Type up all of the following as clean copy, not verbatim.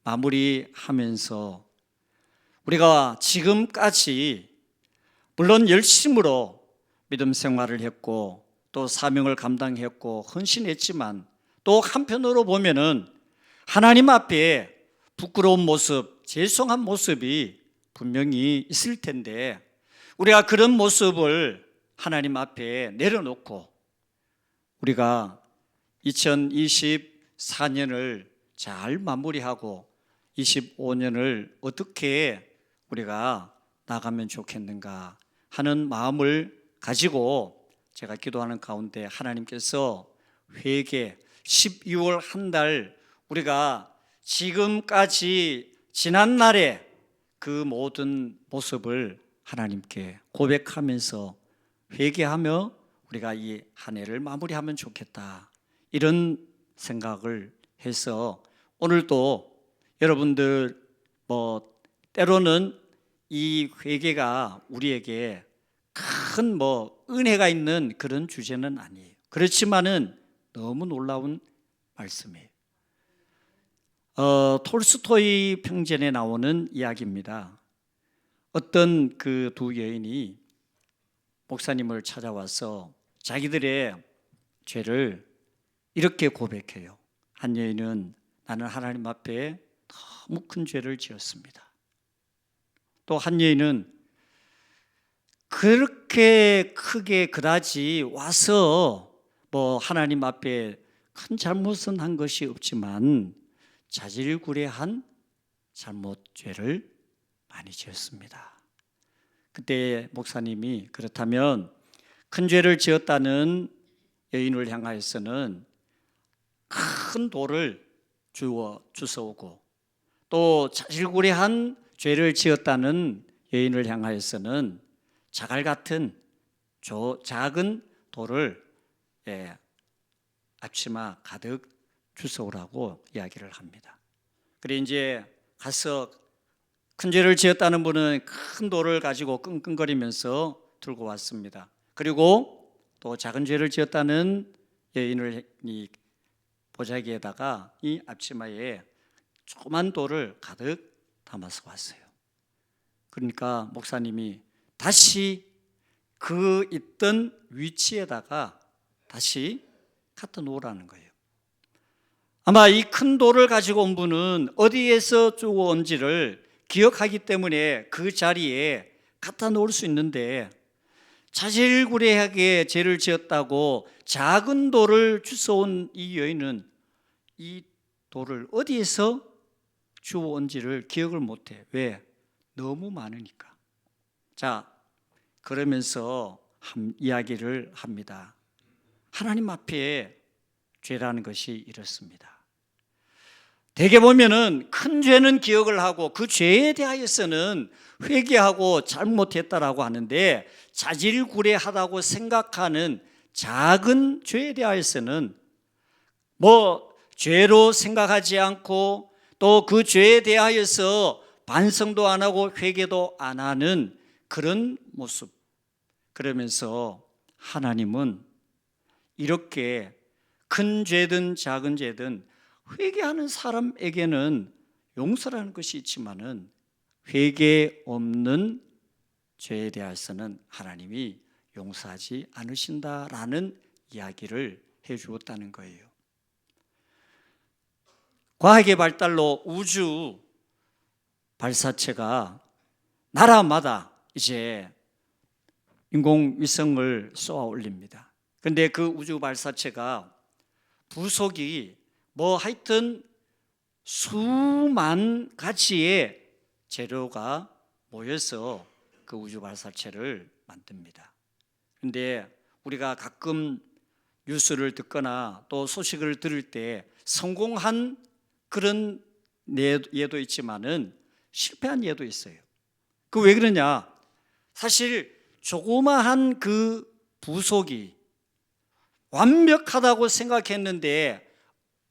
마무리하면서 우리가 지금까지 물론 열심으로 믿음 생활을 했고 또 사명을 감당했고 헌신했지만 또 한편으로 보면은 하나님 앞에 부끄러운 모습, 죄송한 모습이 분명히 있을 텐데 우리가 그런 모습을 하나님 앞에 내려놓고 우리가 2024년을 잘 마무리하고 25년을 어떻게 우리가 나가면 좋겠는가 하는 마음을 가지고 제가 기도하는 가운데 하나님께서 회개 12월 한 달 우리가 지금까지 지난 날에 그 모든 모습을 하나님께 고백하면서 회개하며 우리가 이 한 해를 마무리하면 좋겠다 이런 생각을 해서 오늘도 여러분들 때로는 이 회개가 우리에게 큰 은혜가 있는 그런 주제는 아니에요. 그렇지만은 너무 놀라운 말씀이에요. 톨스토이 평전에 나오는 이야기입니다. 어떤 그 두 여인이 목사님을 찾아와서 자기들의 죄를 이렇게 고백해요. 한 여인은 나는 하나님 앞에 너무 큰 죄를 지었습니다. 또 한 여인은 그렇게 크게 그다지 와서 하나님 앞에 큰 잘못은 한 것이 없지만 자질구레한 잘못죄를 많이 지었습니다. 그때 목사님이 그렇다면 큰 죄를 지었다는 여인을 향하여서는 큰 돌을 주워오고 또 자질구레한 죄를 지었다는 여인을 향하여서는 자갈 같은 작은 돌을 앞치마 가득 주워오라고 이야기를 합니다. 그래 이제 가서 큰 죄를 지었다는 분은 큰 돌을 가지고 끙끙거리면서 들고 왔습니다. 그리고 또 작은 죄를 지었다는 여인을 이 보자기에다가 이 앞치마에 조그만 돌을 가득 담아서 왔어요. 그러니까 목사님이 다시 그 있던 위치에다가 다시 갖다 놓으라는 거예요. 아마 이 큰 돌을 가지고 온 분은 어디에서 주워온지를 기억하기 때문에 그 자리에 갖다 놓을 수 있는데 자질구레하게 죄를 지었다고 작은 돌을 주워온 이 여인은 이 돌을 어디에서 주워온지를 기억을 못해. 왜? 너무 많으니까. 자, 그러면서 이야기를 합니다. 하나님 앞에 죄라는 것이 이렇습니다. 대개 보면은 큰 죄는 기억을 하고 그 죄에 대하여서는 회개하고 잘못했다라고 하는데 자질구레하다고 생각하는 작은 죄에 대하여서는 죄로 생각하지 않고 또 그 죄에 대하여서 반성도 안 하고 회개도 안 하는 그런 모습. 그러면서 하나님은 이렇게 큰 죄든 작은 죄든 회개하는 사람에게는 용서라는 것이 있지만은 회개 없는 죄에 대해서는 하나님이 용서하지 않으신다라는 이야기를 해 주었다는 거예요. 과학의 발달로 우주 발사체가 나라마다 이제 인공위성을 쏘아 올립니다. 그런데 그 우주 발사체가 부속이 하여튼 수만 가지의 재료가 모여서 그 우주 발사체를 만듭니다. 그런데 우리가 가끔 뉴스를 듣거나 또 소식을 들을 때 성공한 그런 예도 있지만은 실패한 예도 있어요. 그 왜 그러냐? 사실 조그마한 그 부속이 완벽하다고 생각했는데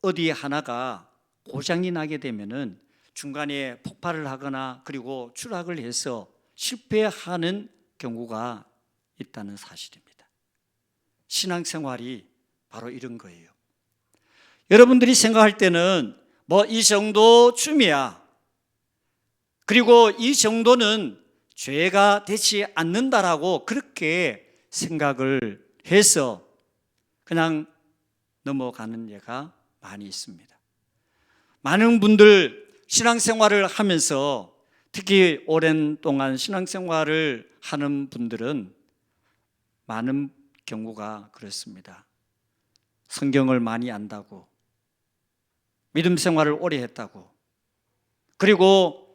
어디 하나가 고장이 나게 되면은 중간에 폭발을 하거나 그리고 추락을 해서 실패하는 경우가 있다는 사실입니다. 신앙생활이 바로 이런 거예요. 여러분들이 생각할 때는 뭐 이 정도쯤이야. 그리고 이 정도는 죄가 되지 않는다라고 그렇게 생각을 해서 그냥 넘어가는 예가 많이 있습니다. 많은 분들 신앙생활을 하면서 특히 오랜 동안 신앙생활을 하는 분들은 많은 경우가 그렇습니다. 성경을 많이 안다고, 믿음 생활을 오래 했다고, 그리고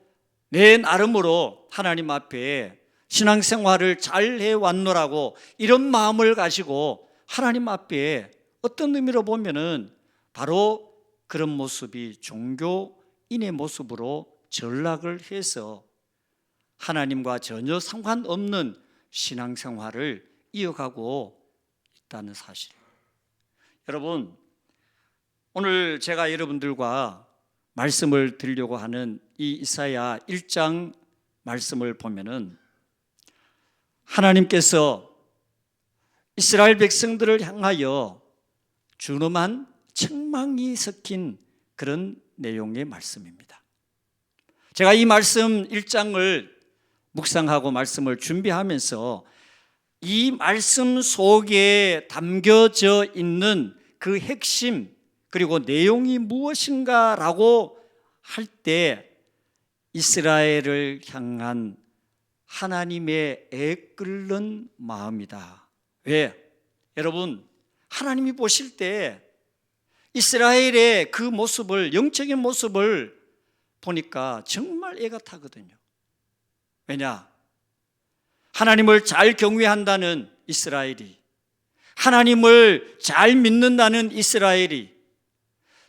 내 나름으로 하나님 앞에 신앙생활을 잘 해왔노라고 이런 마음을 가지고 하나님 앞에 어떤 의미로 보면은 바로 그런 모습이 종교인의 모습으로 전락을 해서 하나님과 전혀 상관없는 신앙생활을 이어가고 있다는 사실입니다. 여러분, 오늘 제가 여러분들과 말씀을 드리려고 하는 이 이사야 1장 말씀을 보면은 하나님께서 이스라엘 백성들을 향하여 준엄한 책망이 섞인 그런 내용의 말씀입니다. 제가 이 말씀 1장을 묵상하고 말씀을 준비하면서 이 말씀 속에 담겨져 있는 그 핵심 그리고 내용이 무엇인가라고 할 때 이스라엘을 향한 하나님의 애끓는 마음이다. 왜? 여러분, 하나님이 보실 때 이스라엘의 그 모습을, 영적인 모습을 보니까 정말 애가 타거든요. 왜냐? 하나님을 잘 경외한다는 이스라엘이, 하나님을 잘 믿는다는 이스라엘이,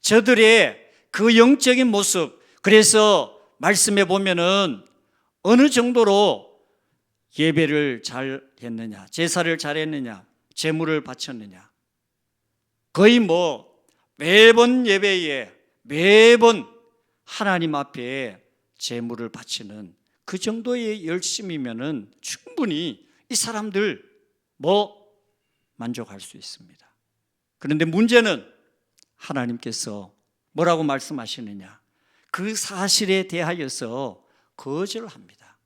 저들의 그 영적인 모습, 그래서 말씀해 보면은 어느 정도로 예배를 잘 했느냐, 제사를 잘 했느냐, 제물을 바쳤느냐, 거의 뭐 매번 예배에 매번 하나님 앞에 제물을 바치는 그 정도의 열심이면은 충분히 이 사람들 뭐 만족할 수 있습니다. 그런데 문제는 하나님께서 뭐라고 말씀하시느냐, 그 사실에 대하여서 거절합니다.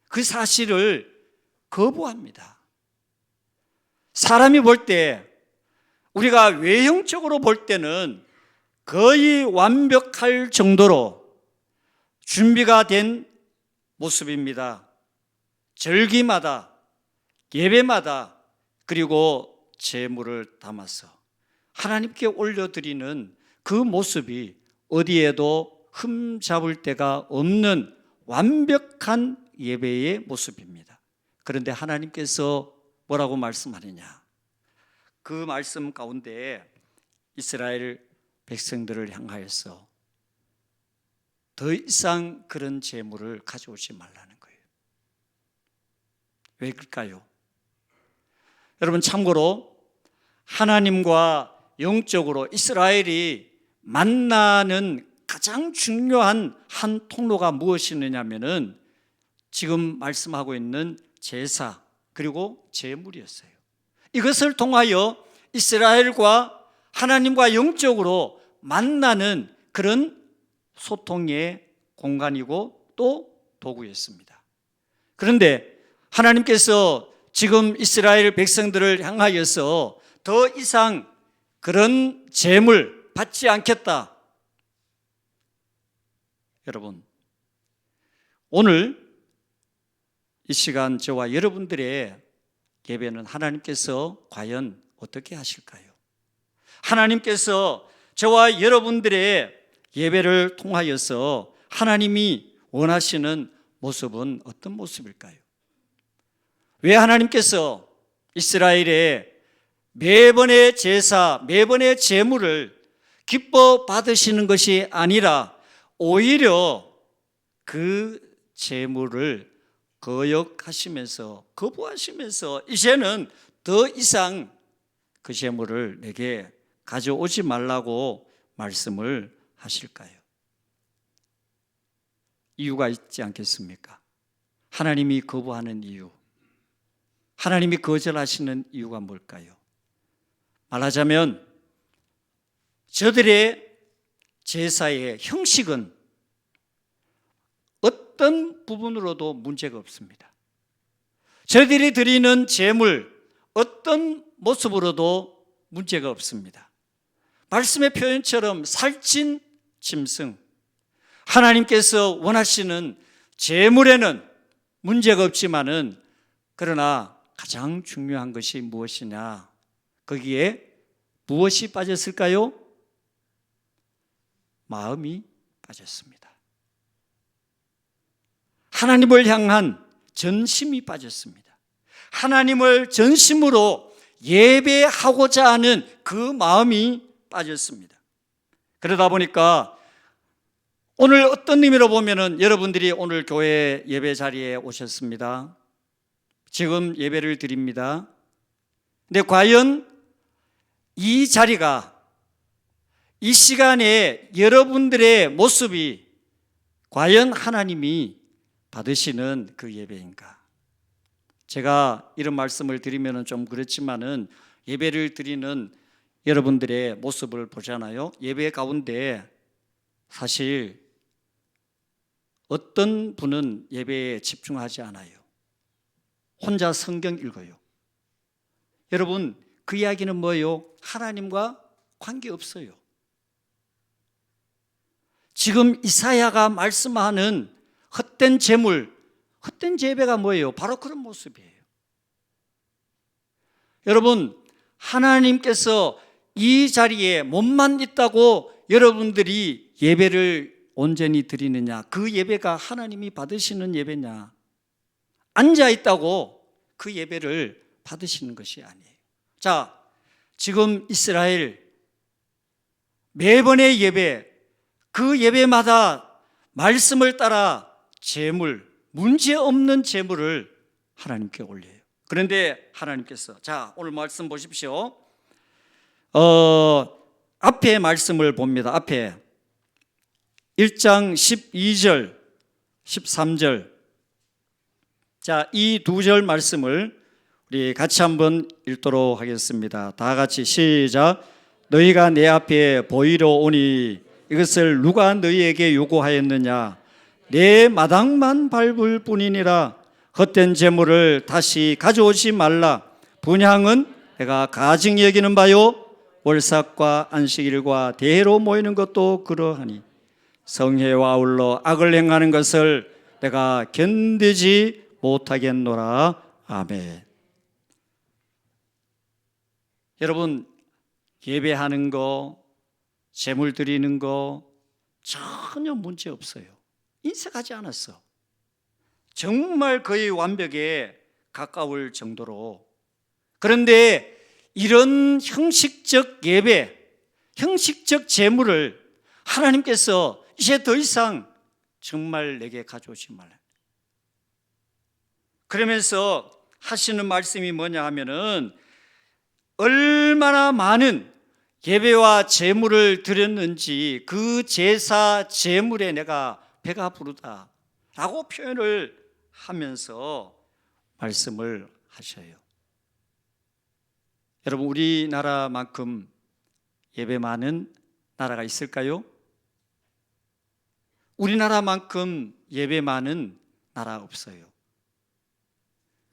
그 사실을 거부합니다. 사람이 볼 때, 우리가 외형적으로 볼 때는 거의 완벽할 정도로 준비가 된 모습입니다. 절기마다, 예배마다, 그리고 제물을 담아서 하나님께 올려드리는 그 모습이 어디에도 흠 잡을 데가 없는 완벽한 예배의 모습입니다. 그런데 하나님께서 뭐라고 말씀하느냐? 그 말씀 가운데 이스라엘 백성들을 향하여서 더 이상 그런 제물을 가져오지 말라는 거예요. 왜 그럴까요? 여러분, 참고로 하나님과 영적으로 이스라엘이 만나는 가장 중요한 한 통로가 무엇이냐면은 지금 말씀하고 있는 제사 그리고 제물이었어요. 이것을 통하여 이스라엘과 하나님과 영적으로 만나는 그런 소통의 공간이고 또 도구였습니다. 그런데 하나님께서 지금 이스라엘 백성들을 향하여서 더 이상 그런 제물 받지 않겠다. 여러분, 오늘 이 시간 저와 여러분들의 예배는 하나님께서 과연 어떻게 하실까요? 하나님께서 저와 여러분들의 예배를 통하여서 하나님이 원하시는 모습은 어떤 모습일까요? 왜 하나님께서 이스라엘의 매번의 제사, 매번의 제물을 기뻐 받으시는 것이 아니라 오히려 그 제물을 거부하시면서 이제는 더 이상 그 제물을 내게 가져오지 말라고 말씀을 하실까요? 이유가 있지 않겠습니까? 하나님이 거부하는 이유, 하나님이 거절하시는 이유가 뭘까요? 말하자면 저들의 제사의 형식은 어떤 부분으로도 문제가 없습니다. 저희들이 드리는 제물 어떤 모습으로도 문제가 없습니다. 말씀의 표현처럼 살찐 짐승, 하나님께서 원하시는 제물에는 문제가 없지만은 그러나 가장 중요한 것이 무엇이냐? 거기에 무엇이 빠졌을까요? 마음이 빠졌습니다. 하나님을 향한 전심이 빠졌습니다. 하나님을 전심으로 예배하고자 하는 그 마음이 빠졌습니다. 그러다 보니까 오늘 어떤 의미로 보면은 여러분들이 오늘 교회 예배 자리에 오셨습니다. 지금 예배를 드립니다. 근데 과연 이 자리가 이 시간에 여러분들의 모습이 과연 하나님이 받으시는 그 예배인가? 제가 이런 말씀을 드리면 좀 그렇지만은 예배를 드리는 여러분들의 모습을 보잖아요. 예배 가운데 사실 어떤 분은 예배에 집중하지 않아요. 혼자 성경 읽어요. 여러분, 그 이야기는 뭐예요? 하나님과 관계없어요. 지금 이사야가 말씀하는 헛된 제물, 헛된 예배가 뭐예요? 바로 그런 모습이에요. 여러분, 하나님께서 이 자리에 몸만 있다고 여러분들이 예배를 온전히 드리느냐? 그 예배가 하나님이 받으시는 예배냐? 앉아 있다고 그 예배를 받으시는 것이 아니에요. 자, 지금 이스라엘 매번의 예배, 그 예배마다 말씀을 따라 제물, 문제없는 제물을 하나님께 올려요. 그런데 하나님께서, 자, 오늘 말씀 보십시오. 앞에 말씀을 봅니다. 앞에 1장 12절, 13절. 자, 이 두 절 말씀을 우리 같이 한번 읽도록 하겠습니다. 다 같이 시작. 너희가 내 앞에 보이러 오니 이것을 누가 너희에게 요구하였느냐? 내 마당만 밟을 뿐이니라. 헛된 제물을 다시 가져오지 말라. 분향은 내가 가증 여기는 바요. 월삭과 안식일과 대회로 모이는 것도 그러하니 성회와 아울러 악을 행하는 것을 내가 견디지 못하겠노라. 아멘. 여러분, 예배하는 거, 제물 드리는 거 전혀 문제 없어요. 인색하지 않았어. 정말 거의 완벽에 가까울 정도로. 그런데 이런 형식적 예배, 형식적 제물을 하나님께서 이제 더 이상 정말 내게 가져오지 말라. 그러면서 하시는 말씀이 뭐냐 하면은 얼마나 많은 예배와 제물을 드렸는지 그 제사 제물에 내가 배가 부르다 라고 표현을 하면서 말씀을 하셔요. 여러분, 우리나라만큼 예배 많은 나라가 있을까요? 우리나라만큼 예배 많은 나라 없어요.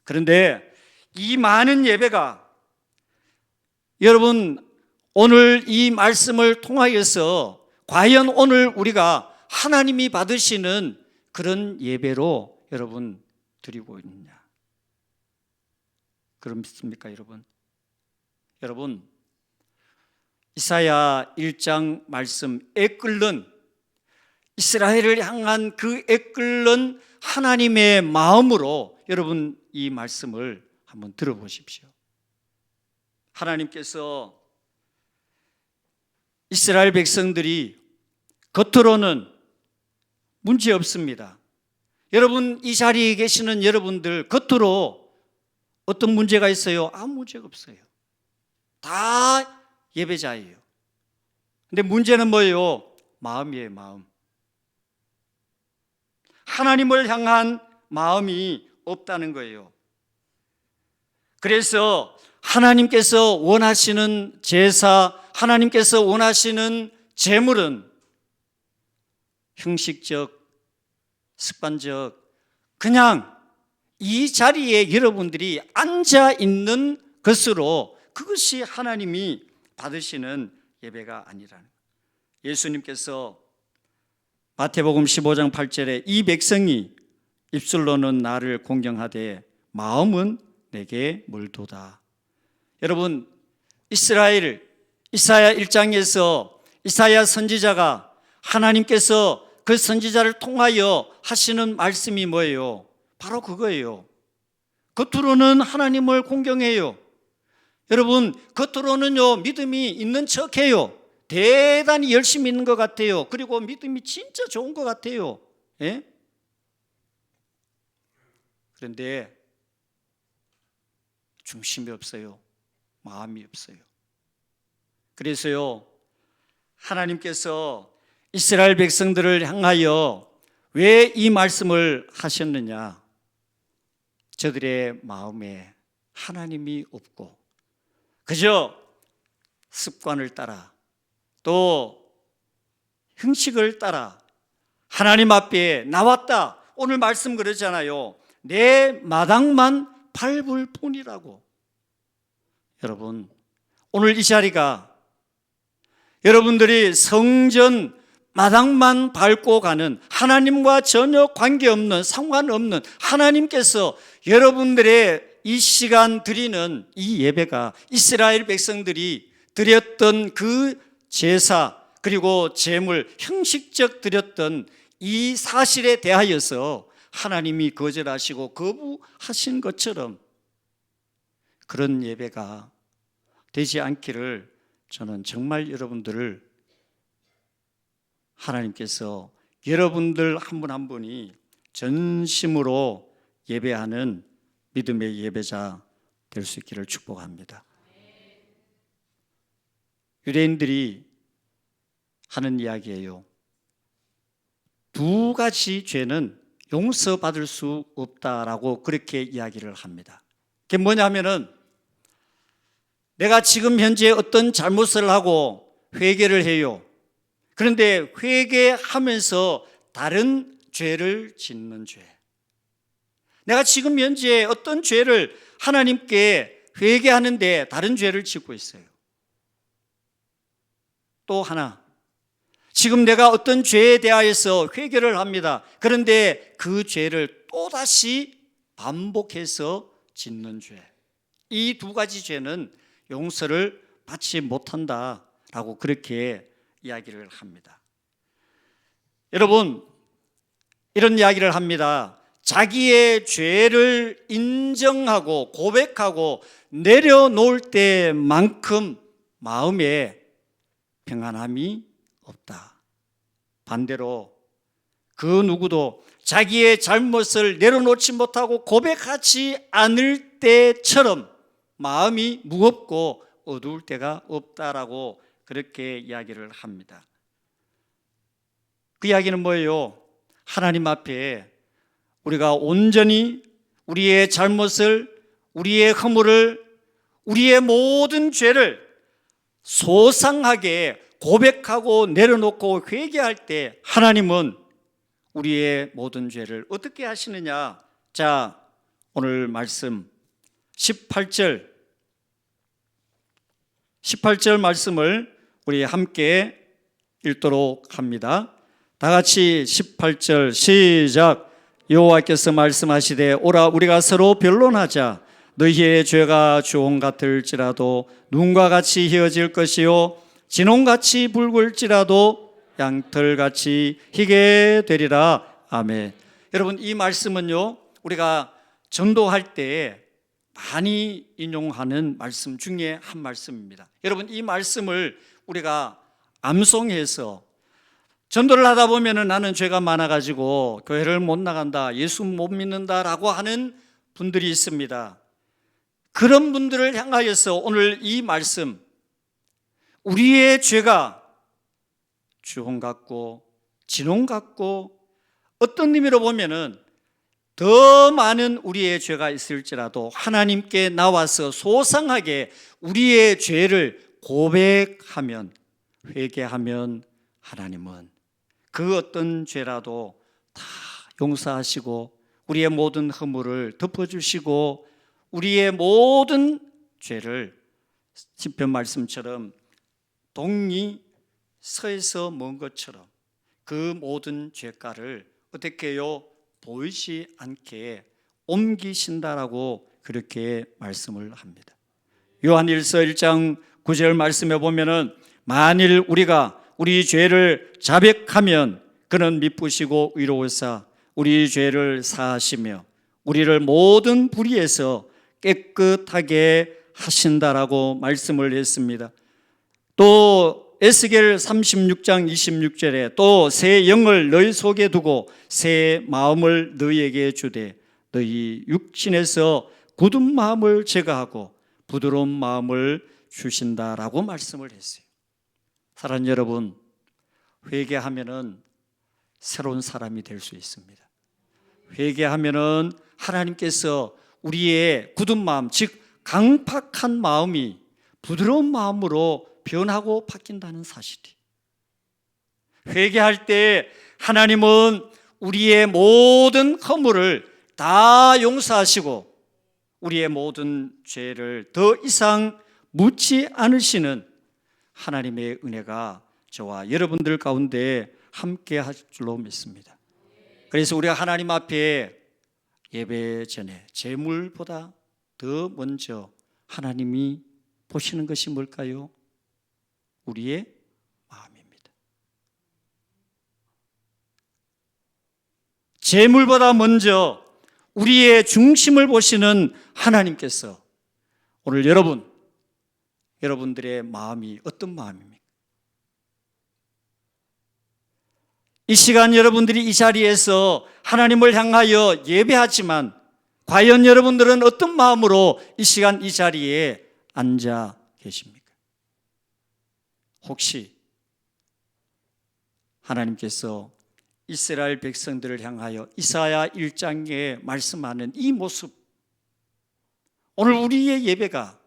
그런데 이 많은 예배가 여러분, 오늘 이 말씀을 통하여서 과연 오늘 우리가 하나님이 받으시는 그런 예배로 여러분 드리고 있느냐? 그렇습니까, 여러분? 여러분, 이사야 1장 말씀, 애끓는 이스라엘을 향한 그 애끓는 하나님의 마음으로 여러분 이 말씀을 한번 들어보십시오. 하나님께서 이스라엘 백성들이 겉으로는 문제 없습니다. 여러분, 이 자리에 계시는 여러분들 겉으로 어떤 문제가 있어요? 아무 문제가 없어요. 다 예배자예요. 근데 문제는 뭐예요? 마음이에요, 마음. 하나님을 향한 마음이 없다는 거예요. 그래서 하나님께서 원하시는 제사, 하나님께서 원하시는 제물은 형식적, 습관적, 그냥 이 자리에 여러분들이 앉아 있는 것으로 그것이 하나님이 받으시는 예배가 아니라는 거예요. 예수님께서 마태복음 15장 8절에 이 백성이 입술로는 나를 공경하되 마음은 내게 멀도다. 여러분, 이스라엘 이사야 1장에서 이사야 선지자가 하나님께서 그 선지자를 통하여 하시는 말씀이 뭐예요? 바로 그거예요. 겉으로는 하나님을 공경해요. 여러분, 겉으로는요 믿음이 있는 척해요. 대단히 열심히 있는 것 같아요. 그리고 믿음이 진짜 좋은 것 같아요. 예? 그런데 중심이 없어요. 마음이 없어요. 그래서요 하나님께서 이스라엘 백성들을 향하여 왜 이 말씀을 하셨느냐? 저들의 마음에 하나님이 없고 그저 습관을 따라 또 형식을 따라 하나님 앞에 나왔다. 오늘 말씀 그러잖아요. 내 마당만 밟을 뿐이라고. 여러분, 오늘 이 자리가 여러분들이 성전 마당만 밟고 가는 하나님과 전혀 관계없는 상관없는 하나님께서 여러분들의 이 시간 드리는 이 예배가 이스라엘 백성들이 드렸던 그 제사 그리고 제물 형식적 드렸던 이 사실에 대하여서 하나님이 거절하시고 거부하신 것처럼 그런 예배가 되지 않기를 저는 정말 여러분들을 하나님께서 여러분들 한 분 한 분이 전심으로 예배하는 믿음의 예배자 될 수 있기를 축복합니다. 유대인들이 하는 이야기예요. 두 가지 죄는 용서받을 수 없다라고 그렇게 이야기를 합니다. 그게 뭐냐면은 내가 지금 현재 어떤 잘못을 하고 회개를 해요. 그런데 회개하면서 다른 죄를 짓는 죄. 내가 지금 현재 어떤 죄를 하나님께 회개하는데 다른 죄를 짓고 있어요. 또 하나, 지금 내가 어떤 죄에 대하여서 회개를 합니다. 그런데 그 죄를 또다시 반복해서 짓는 죄. 이 두 가지 죄는 용서를 받지 못한다라고 그렇게 이야기를 합니다. 여러분, 이런 이야기를 합니다. 자기의 죄를 인정하고 고백하고 내려놓을 때만큼 마음에 평안함이 없다. 반대로 그 누구도 자기의 잘못을 내려놓지 못하고 고백하지 않을 때처럼 마음이 무겁고 어두울 때가 없다라고 그렇게 이야기를 합니다. 그 이야기는 뭐예요? 하나님 앞에 우리가 온전히 우리의 잘못을, 우리의 허물을, 우리의 모든 죄를 소상하게 고백하고 내려놓고 회개할 때 하나님은 우리의 모든 죄를 어떻게 하시느냐? 자, 오늘 말씀 18절 말씀을 우리 함께 읽도록 합니다. 다 같이 18절 시작. 여호와께서 말씀하시되 오라 우리가 서로 변론하자. 너희의 죄가 주홍 같을지라도 눈과 같이 희어질 것이요 진홍같이 붉을지라도 양털같이 희게 되리라. 아멘. 여러분, 이 말씀은요 우리가 전도할 때 많이 인용하는 말씀 중에 한 말씀입니다. 여러분, 이 말씀을 우리가 암송해서 전도를 하다 보면 나는 죄가 많아가지고 교회를 못 나간다, 예수 못 믿는다라고 하는 분들이 있습니다. 그런 분들을 향하여서 오늘 이 말씀, 우리의 죄가 주홍 같고 진홍 같고 어떤 의미로 보면은 더 많은 우리의 죄가 있을지라도 하나님께 나와서 소상하게 우리의 죄를 고백하면, 회개하면 하나님은 그 어떤 죄라도 다 용서하시고 우리의 모든 허물을 덮어주시고 우리의 모든 죄를 시편 말씀처럼 동이 서에서 먼 것처럼 그 모든 죄가를 어떻게 해요? 보이지 않게 옮기신다라고 그렇게 말씀을 합니다. 요한일서 1장 9절 말씀에 보면은 만일 우리가 우리 죄를 자백하면 그는 미쁘시고 의로우사 우리 죄를 사하시며 우리를 모든 불의에서 깨끗하게 하신다라고 말씀을 했습니다. 또 에스겔 36장 26절에 또 새 영을 너희 속에 두고 새 마음을 너희에게 주되 너희 육신에서 굳은 마음을 제거하고 부드러운 마음을 주신다라고 말씀을 했어요. 사랑하는 여러분, 회개하면은 새로운 사람이 될 수 있습니다. 회개하면은 하나님께서 우리의 굳은 마음, 즉 강팍한 마음이 부드러운 마음으로 변하고 바뀐다는 사실이. 회개할 때 하나님은 우리의 모든 허물을 다 용서하시고 우리의 모든 죄를 더 이상 묻지 않으시는 하나님의 은혜가 저와 여러분들 가운데 함께 할 줄로 믿습니다. 그래서 우리가 하나님 앞에 예배 전에 제물보다 더 먼저 하나님이 보시는 것이 뭘까요? 우리의 마음입니다. 제물보다 먼저 우리의 중심을 보시는 하나님께서 오늘 여러분들의 마음이 어떤 마음입니까? 이 시간 여러분들이 이 자리에서 하나님을 향하여 예배하지만 과연 여러분들은 어떤 마음으로 이 시간 이 자리에 앉아 계십니까? 혹시 하나님께서 이스라엘 백성들을 향하여 이사야 1장에 말씀하는 이 모습, 오늘 우리의 예배가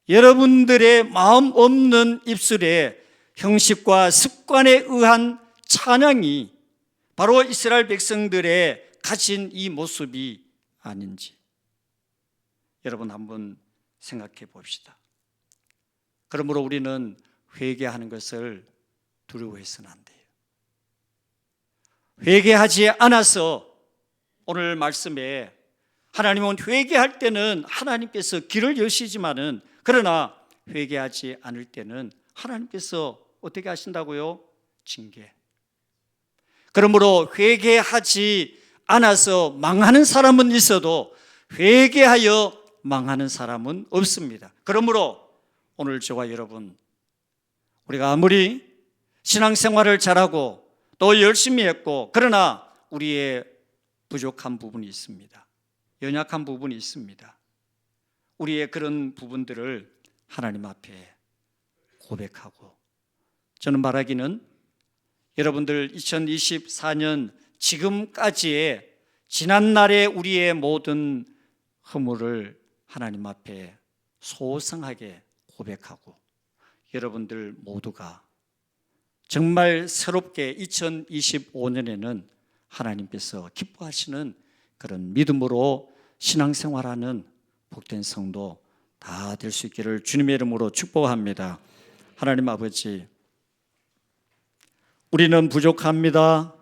여러분들의 마음 없는 입술에 형식과 습관에 의한 찬양이 바로 이스라엘 백성들의 가진 이 모습이 아닌지 여러분 한번 생각해 봅시다. 그러므로 우리는 회개하는 것을 두려워해서는 안 돼요. 회개하지 않아서 오늘 말씀에 하나님은 회개할 때는 하나님께서 길을 여시지만은 그러나 회개하지 않을 때는 하나님께서 어떻게 하신다고요? 징계. 그러므로 회개하지 않아서 망하는 사람은 있어도 회개하여 망하는 사람은 없습니다. 그러므로 오늘 저와 여러분, 우리가 아무리 신앙생활을 잘하고 또 열심히 했고 그러나 우리의 부족한 부분이 있습니다. 연약한 부분이 있습니다. 우리의 그런 부분들을 하나님 앞에 고백하고, 저는 말하기는 여러분들 2024년 지금까지의 지난날의 우리의 모든 허물을 하나님 앞에 소상하게 고백하고 여러분들 모두가 정말 새롭게 2025년에는 하나님께서 기뻐하시는 그런 믿음으로 신앙생활하는 복된 성도 다 될 수 있기를 주님의 이름으로 축복합니다. 하나님 아버지, 우리는 부족합니다.